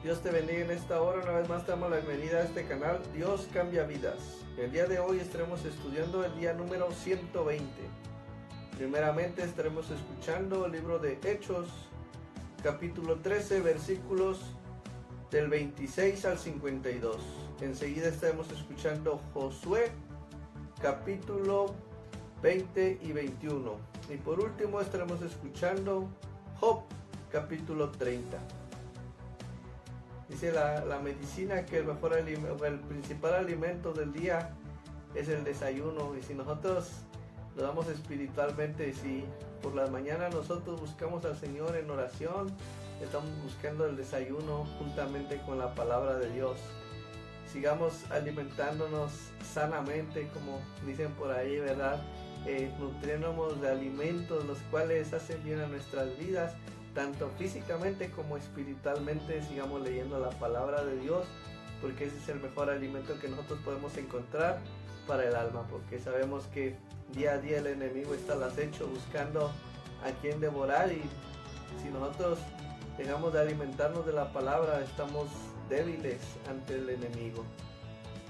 Dios te bendiga en esta hora. Una vez más te damos la bienvenida a este canal Dios Cambia Vidas. El día de hoy estaremos estudiando el día número 120. Primeramente estaremos escuchando el libro de Hechos, capítulo 13, versículos del 26 al 52. Enseguida estaremos escuchando Josué, capítulo 20 y 21. Y por último estaremos escuchando Job, capítulo 30. Dice la medicina que el principal alimento del día es el desayuno. Y si nosotros lo damos espiritualmente, si por las mañanas nosotros buscamos al Señor en oración, estamos buscando el desayuno juntamente con la palabra de Dios. Sigamos alimentándonos sanamente, como dicen por ahí, ¿verdad? Nutriéndonos de alimentos los cuales hacen bien a nuestras vidas, tanto físicamente como espiritualmente. Sigamos leyendo la palabra de Dios, porque ese es el mejor alimento que nosotros podemos encontrar para el alma, porque sabemos que día a día el enemigo está al acecho buscando a quien devorar, y si nosotros dejamos de alimentarnos de la palabra, estamos débiles ante el enemigo.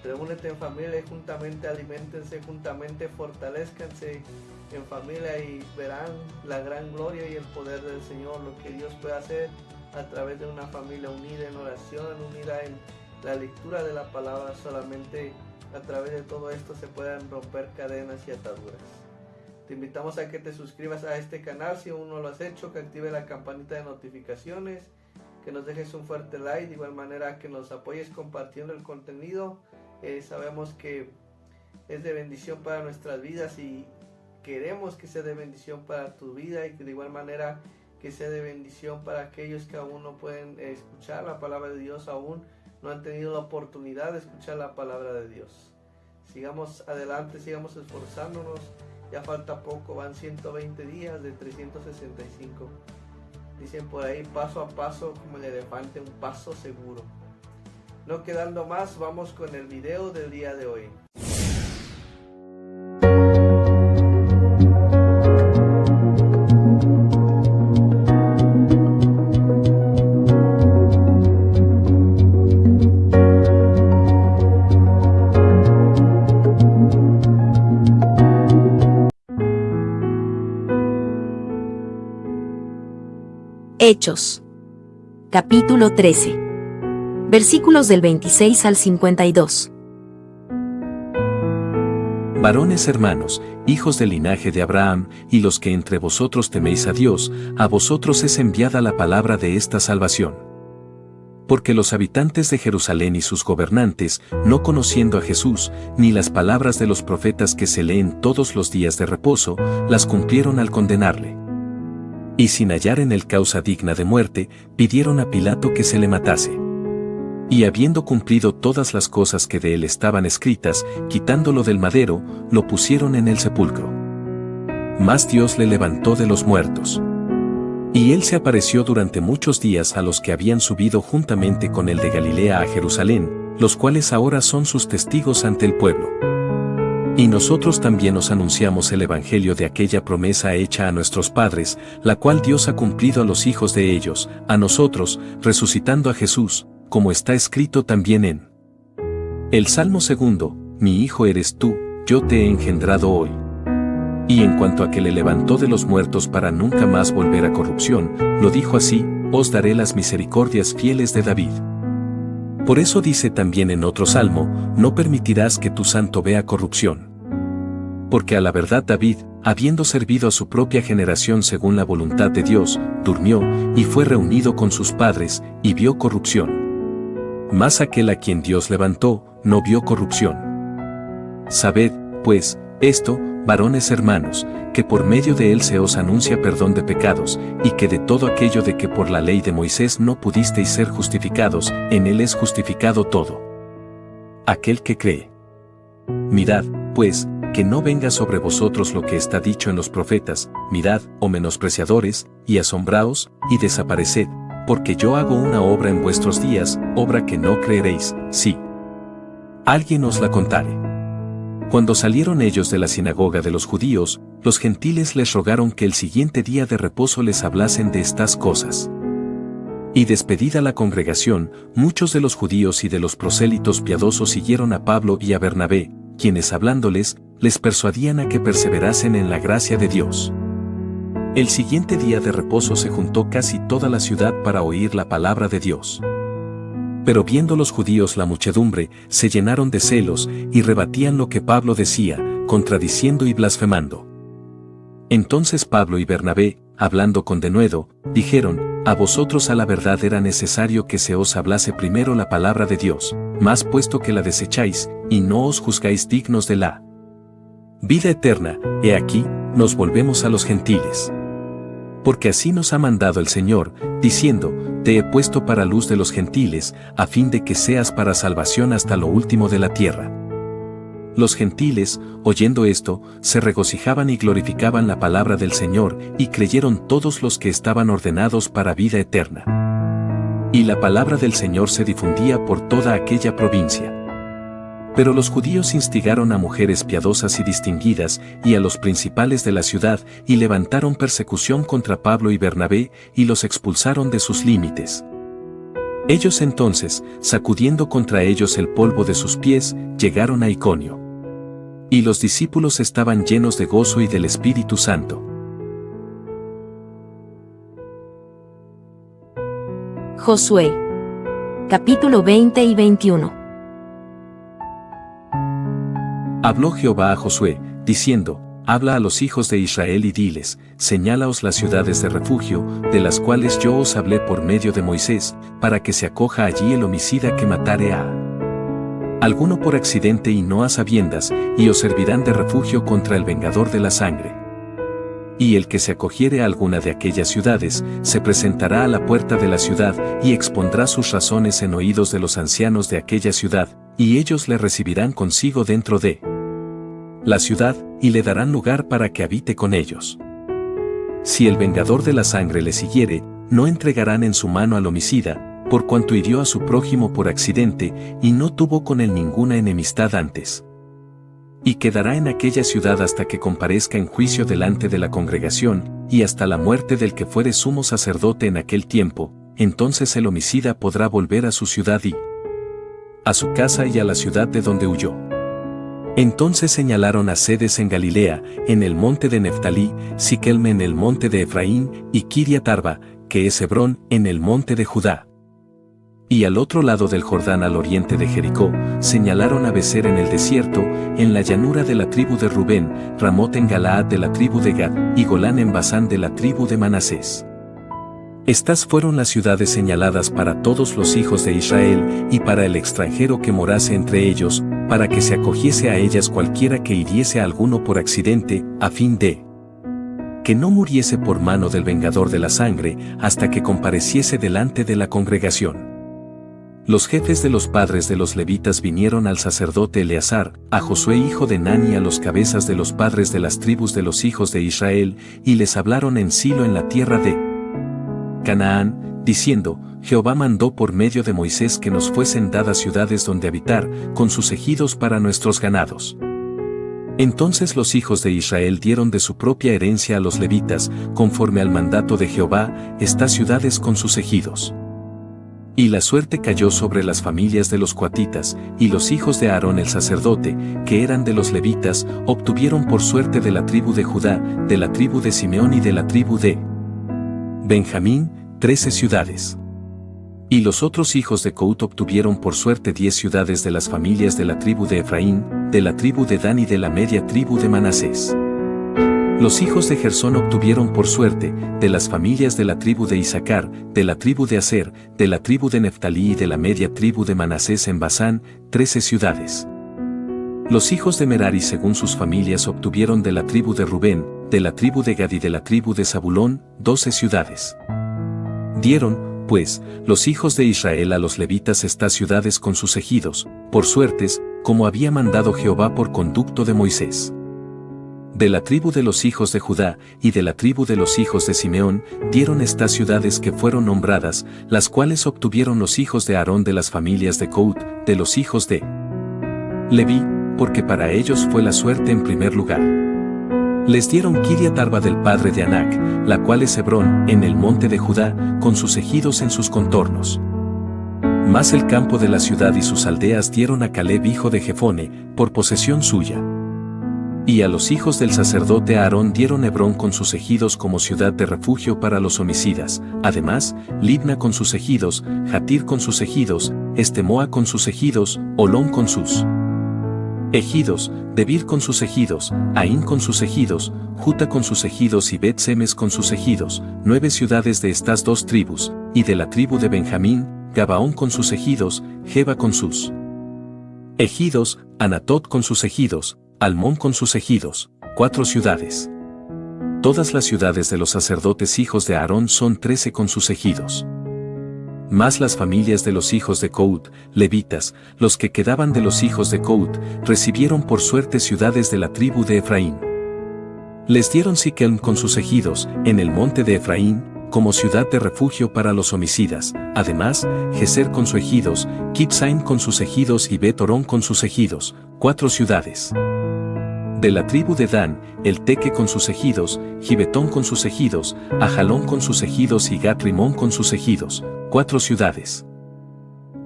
Reúnete en familia y juntamente aliméntense, juntamente fortalezcanse en familia y verán la gran gloria y el poder del Señor, lo que Dios puede hacer a través de una familia unida en oración, unida en la lectura de la palabra. Solamente a través de todo esto se puedan romper cadenas y ataduras. Te invitamos a que te suscribas a este canal si aún no lo has hecho, que active la campanita de notificaciones, que nos dejes un fuerte like, de igual manera que nos apoyes compartiendo el contenido. Sabemos que es de bendición para nuestras vidas y queremos que sea de bendición para tu vida, y que de igual manera que sea de bendición para aquellos que aún no pueden escuchar la palabra de Dios, aún no han tenido la oportunidad de escuchar la palabra de Dios. Sigamos adelante, sigamos esforzándonos. Ya falta poco, van 120 días de 365. Dicen por ahí, paso a paso como el elefante, un paso seguro. No quedando más, vamos con el video del día de hoy. Hechos, capítulo 13, versículos del 26 al 52. Varones hermanos, hijos del linaje de Abraham, y los que entre vosotros teméis a Dios, a vosotros es enviada la palabra de esta salvación. Porque los habitantes de Jerusalén y sus gobernantes, no conociendo a Jesús, ni las palabras de los profetas que se leen todos los días de reposo, las cumplieron al condenarle. Y sin hallar en él causa digna de muerte, pidieron a Pilato que se le matase. Y habiendo cumplido todas las cosas que de él estaban escritas, quitándolo del madero, lo pusieron en el sepulcro. Mas Dios le levantó de los muertos. Y él se apareció durante muchos días a los que habían subido juntamente con él de Galilea a Jerusalén, los cuales ahora son sus testigos ante el pueblo. Y nosotros también os anunciamos el evangelio de aquella promesa hecha a nuestros padres, la cual Dios ha cumplido a los hijos de ellos, a nosotros, resucitando a Jesús, como está escrito también en el Salmo 2, mi hijo eres tú, yo te he engendrado hoy. Y en cuanto a que le levantó de los muertos para nunca más volver a corrupción, lo dijo así, os daré las misericordias fieles de David. Por eso dice también en otro salmo, no permitirás que tu santo vea corrupción. Porque a la verdad David, habiendo servido a su propia generación según la voluntad de Dios, durmió, y fue reunido con sus padres, y vio corrupción. Mas aquel a quien Dios levantó, no vio corrupción. Sabed, pues, esto, varones hermanos, que por medio de él se os anuncia perdón de pecados, y que de todo aquello de que por la ley de Moisés no pudisteis ser justificados, en él es justificado todo aquel que cree. Mirad, pues, que no venga sobre vosotros lo que está dicho en los profetas, mirad, oh menospreciadores, y asombraos, y desapareced, porque yo hago una obra en vuestros días, obra que no creeréis, si alguien os la contare. Cuando salieron ellos de la sinagoga de los judíos, los gentiles les rogaron que el siguiente día de reposo les hablasen de estas cosas. Y despedida la congregación, muchos de los judíos y de los prosélitos piadosos siguieron a Pablo y a Bernabé, quienes hablándoles, les persuadían a que perseverasen en la gracia de Dios. El siguiente día de reposo se juntó casi toda la ciudad para oír la palabra de Dios. Pero viendo los judíos la muchedumbre, se llenaron de celos y rebatían lo que Pablo decía, contradiciendo y blasfemando. Entonces Pablo y Bernabé, hablando con denuedo, dijeron: a vosotros a la verdad era necesario que se os hablase primero la palabra de Dios, mas puesto que la desecháis, y no os juzgáis dignos de la vida eterna, he aquí, nos volvemos a los gentiles. Porque así nos ha mandado el Señor, diciendo: te he puesto para luz de los gentiles, a fin de que seas para salvación hasta lo último de la tierra. Los gentiles, oyendo esto, se regocijaban y glorificaban la palabra del Señor, y creyeron todos los que estaban ordenados para vida eterna. Y la palabra del Señor se difundía por toda aquella provincia. Pero los judíos instigaron a mujeres piadosas y distinguidas, y a los principales de la ciudad, y levantaron persecución contra Pablo y Bernabé, y los expulsaron de sus límites. Ellos entonces, sacudiendo contra ellos el polvo de sus pies, llegaron a Iconio. Y los discípulos estaban llenos de gozo y del Espíritu Santo. Josué. Capítulo 20 y 21. Habló Jehová a Josué, diciendo: habla a los hijos de Israel y diles: señálaos las ciudades de refugio, de las cuales yo os hablé por medio de Moisés, para que se acoja allí el homicida que matare a alguno por accidente y no a sabiendas, y os servirán de refugio contra el vengador de la sangre. Y el que se acogiere a alguna de aquellas ciudades, se presentará a la puerta de la ciudad, y expondrá sus razones en oídos de los ancianos de aquella ciudad, y ellos le recibirán consigo dentro de la ciudad, y le darán lugar para que habite con ellos. Si el vengador de la sangre le siguiere, no entregarán en su mano al homicida, por cuanto hirió a su prójimo por accidente, y no tuvo con él ninguna enemistad antes. Y quedará en aquella ciudad hasta que comparezca en juicio delante de la congregación, y hasta la muerte del que fuere sumo sacerdote en aquel tiempo, entonces el homicida podrá volver a su ciudad y a su casa y a la ciudad de donde huyó. Entonces señalaron a sedes en Galilea, en el monte de Neftalí, Siquelme en el monte de Efraín, y Kiriat Arba, que es Hebrón, en el monte de Judá. Y al otro lado del Jordán al oriente de Jericó, señalaron a Becer en el desierto, en la llanura de la tribu de Rubén, Ramot en Galaad de la tribu de Gad, y Golán en Basán de la tribu de Manasés. Estas fueron las ciudades señaladas para todos los hijos de Israel, y para el extranjero que morase entre ellos, para que se acogiese a ellas cualquiera que hiriese a alguno por accidente, a fin de que no muriese por mano del vengador de la sangre, hasta que compareciese delante de la congregación. Los jefes de los padres de los levitas vinieron al sacerdote Eleazar, a Josué hijo de Nun y a los cabezas de los padres de las tribus de los hijos de Israel, y les hablaron en Silo en la tierra de Canaán, diciendo: Jehová mandó por medio de Moisés que nos fuesen dadas ciudades donde habitar, con sus ejidos para nuestros ganados. Entonces los hijos de Israel dieron de su propia herencia a los levitas, conforme al mandato de Jehová, estas ciudades con sus ejidos. Y la suerte cayó sobre las familias de los coatitas, y los hijos de Aarón el sacerdote, que eran de los levitas, obtuvieron por suerte de la tribu de Judá, de la tribu de Simeón y de la tribu de Benjamín, 13 ciudades. Y los otros hijos de Cout obtuvieron por suerte 10 ciudades de las familias de la tribu de Efraín, de la tribu de Dan y de la media tribu de Manasés. Los hijos de Gersón obtuvieron por suerte, de las familias de la tribu de Isaacar, de la tribu de Aser, de la tribu de Neftalí y de la media tribu de Manasés en Basán, 13 ciudades. Los hijos de Merari según sus familias obtuvieron de la tribu de Rubén, de la tribu de Gad y de la tribu de Zabulón, 12 ciudades. Dieron, pues, los hijos de Israel a los levitas estas ciudades con sus ejidos, por suertes, como había mandado Jehová por conducto de Moisés. De la tribu de los hijos de Judá, y de la tribu de los hijos de Simeón, dieron estas ciudades que fueron nombradas, las cuales obtuvieron los hijos de Aarón de las familias de Cout, de los hijos de Leví, porque para ellos fue la suerte en primer lugar. Les dieron Kiriat Arba del padre de Anac, la cual es Hebrón, en el monte de Judá, con sus ejidos en sus contornos. Mas el campo de la ciudad y sus aldeas dieron a Caleb hijo de Jefone, por posesión suya. Y a los hijos del sacerdote Aarón dieron Hebrón con sus ejidos como ciudad de refugio para los homicidas, además, Libna con sus ejidos, Jatir con sus ejidos, Estemoa con sus ejidos, Olón con sus ejidos, Debir con sus ejidos, Aín con sus ejidos, Juta con sus ejidos y Bet-Semes con sus ejidos, 9 ciudades de estas 2 tribus, y de la tribu de Benjamín, Gabaón con sus ejidos, Geba con sus ejidos, Anatot con sus ejidos, Almón con sus ejidos, 4 ciudades. Todas las ciudades de los sacerdotes hijos de Aarón son 13 con sus ejidos. Mas las familias de los hijos de Coat, levitas, los que quedaban de los hijos de Coat, recibieron por suerte ciudades de la tribu de Efraín. Les dieron Siquelm con sus ejidos, en el monte de Efraín, como ciudad de refugio para los homicidas, además, Geser con sus ejidos, Kibsaim con sus ejidos y Bet-Orón con sus ejidos, 4 ciudades. De la tribu de Dan, el Teque con sus ejidos, Gibetón con sus ejidos, Ajalón con sus ejidos y Gat-Rimón con sus ejidos, 4 ciudades.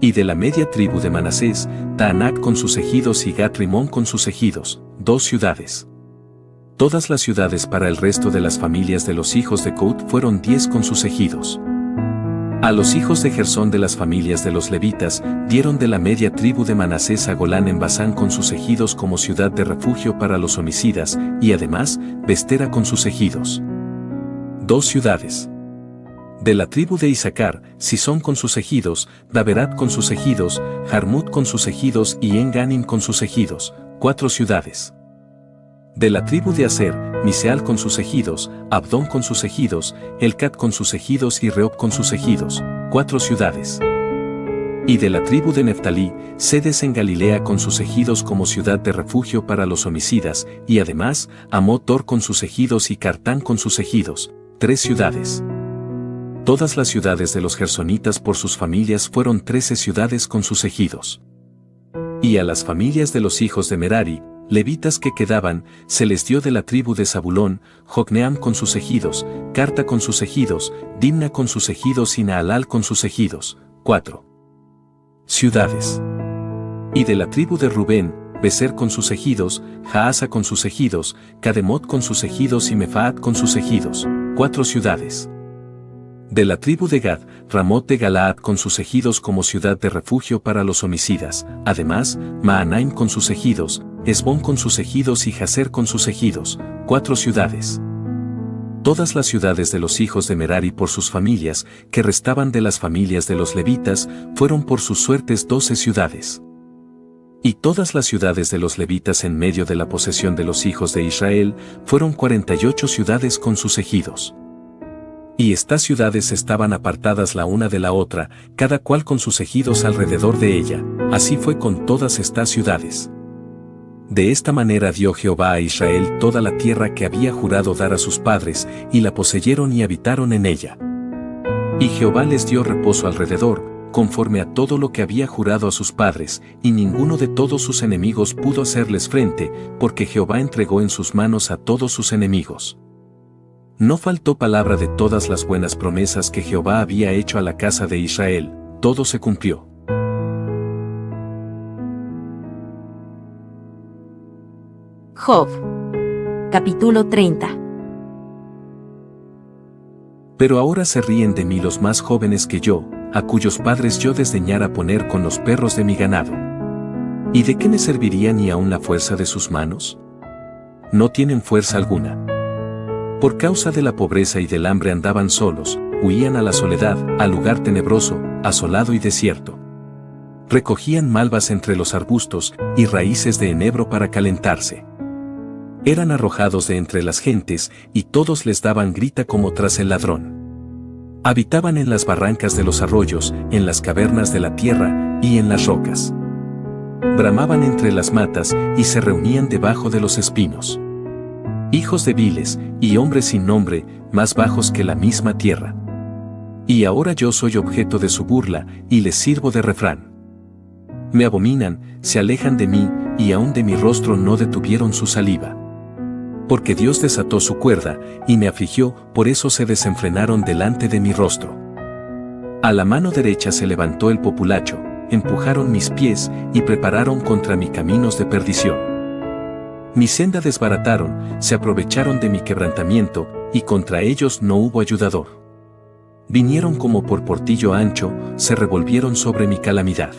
Y de la media tribu de Manasés, Taanac con sus ejidos y Gat-Rimón con sus ejidos, 2 ciudades. Todas las ciudades para el resto de las familias de los hijos de Coat fueron 10 con sus ejidos. A los hijos de Gersón de las familias de los levitas, dieron de la media tribu de Manasés a Golán en Basán con sus ejidos como ciudad de refugio para los homicidas, y además, Bestera con sus ejidos. 2 ciudades. De la tribu de Isaacar, Sisón con sus ejidos, Daberat con sus ejidos, Jarmut con sus ejidos y En-Ganim con sus ejidos, 4 ciudades. De la tribu de Aser, Miseal con sus ejidos, Abdón con sus ejidos, Elcat con sus ejidos y Reob con sus ejidos, 4 ciudades. Y de la tribu de Neftalí, Sedes en Galilea con sus ejidos como ciudad de refugio para los homicidas, y además, Amot-Dor con sus ejidos y Cartán con sus ejidos, 3 ciudades. Todas las ciudades de los gersonitas por sus familias fueron 13 ciudades con sus ejidos. Y a las familias de los hijos de Merari, levitas que quedaban, se les dio de la tribu de Zabulón, Jocneam con sus ejidos, Carta con sus ejidos, Dimna con sus ejidos y Naalal con sus ejidos, 4 ciudades. Y de la tribu de Rubén, Beser con sus ejidos, Jaasa con sus ejidos, Cademot con sus ejidos y Mefaat con sus ejidos, 4 ciudades. De la tribu de Gad, Ramot de Galaad con sus ejidos como ciudad de refugio para los homicidas, además, Maanaim con sus ejidos, Esbón con sus ejidos y Jaser con sus ejidos, 4 ciudades. Todas las ciudades de los hijos de Merari por sus familias, que restaban de las familias de los levitas, fueron por sus suertes 12 ciudades. Y todas las ciudades de los levitas en medio de la posesión de los hijos de Israel, fueron 48 ciudades con sus ejidos. Y estas ciudades estaban apartadas la una de la otra, cada cual con sus ejidos alrededor de ella, así fue con todas estas ciudades. De esta manera dio Jehová a Israel toda la tierra que había jurado dar a sus padres, y la poseyeron y habitaron en ella. Y Jehová les dio reposo alrededor, conforme a todo lo que había jurado a sus padres, y ninguno de todos sus enemigos pudo hacerles frente, porque Jehová entregó en sus manos a todos sus enemigos. No faltó palabra de todas las buenas promesas que Jehová había hecho a la casa de Israel, todo se cumplió. Job. Capítulo 30. Pero ahora se ríen de mí los más jóvenes que yo, a cuyos padres yo desdeñara poner con los perros de mi ganado. ¿Y de qué me serviría ni aun la fuerza de sus manos? No tienen fuerza alguna. Por causa de la pobreza y del hambre andaban solos, huían a la soledad, al lugar tenebroso, asolado y desierto. Recogían malvas entre los arbustos, y raíces de enebro para calentarse. Eran arrojados de entre las gentes, y todos les daban grita como tras el ladrón. Habitaban en las barrancas de los arroyos, en las cavernas de la tierra, y en las rocas. Bramaban entre las matas, y se reunían debajo de los espinos. Hijos débiles, y hombres sin nombre, más bajos que la misma tierra. Y ahora yo soy objeto de su burla, y les sirvo de refrán. Me abominan, se alejan de mí, y aun de mi rostro no detuvieron su saliva. Porque Dios desató su cuerda, y me afligió, por eso se desenfrenaron delante de mi rostro. A la mano derecha se levantó el populacho, empujaron mis pies, y prepararon contra mí caminos de perdición. Mi senda desbarataron, se aprovecharon de mi quebrantamiento, y contra ellos no hubo ayudador. Vinieron como por portillo ancho, se revolvieron sobre mi calamidad.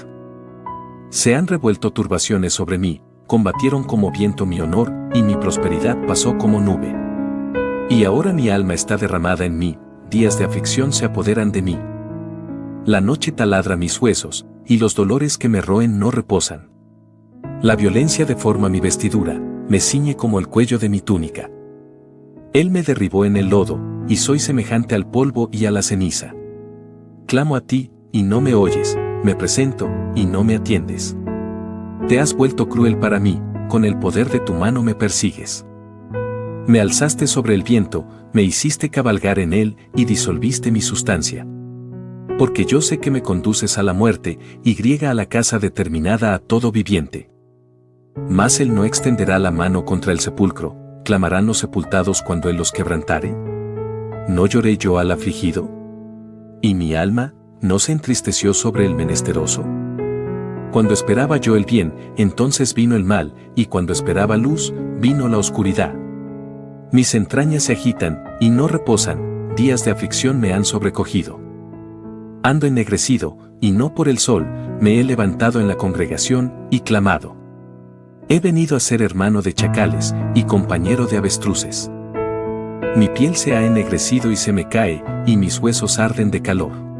Se han revuelto turbaciones sobre mí, combatieron como viento mi honor, y mi prosperidad pasó como nube. Y ahora mi alma está derramada en mí, días de aflicción se apoderan de mí. La noche taladra mis huesos, y los dolores que me roen no reposan. La violencia deforma mi vestidura, me ciñe como el cuello de mi túnica. Él me derribó en el lodo, y soy semejante al polvo y a la ceniza. Clamo a ti, y no me oyes, me presento, y no me atiendes. Te has vuelto cruel para mí, con el poder de tu mano me persigues. Me alzaste sobre el viento, me hiciste cabalgar en él, y disolviste mi sustancia. Porque yo sé que me conduces a la muerte, y griega a la casa determinada a todo viviente. Mas él no extenderá la mano contra el sepulcro, clamarán los sepultados cuando él los quebrantare. ¿No lloré yo al afligido? ¿Y mi alma no se entristeció sobre el menesteroso? Cuando esperaba yo el bien, entonces vino el mal, y cuando esperaba luz, vino la oscuridad. Mis entrañas se agitan, y no reposan, días de aflicción me han sobrecogido. Ando ennegrecido, y no por el sol, me he levantado en la congregación, y clamado. He venido a ser hermano de chacales, y compañero de avestruces. Mi piel se ha ennegrecido y se me cae, y mis huesos arden de calor.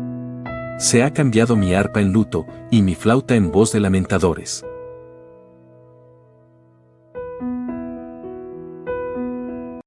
Se ha cambiado mi arpa en luto, y mi flauta en voz de lamentadores.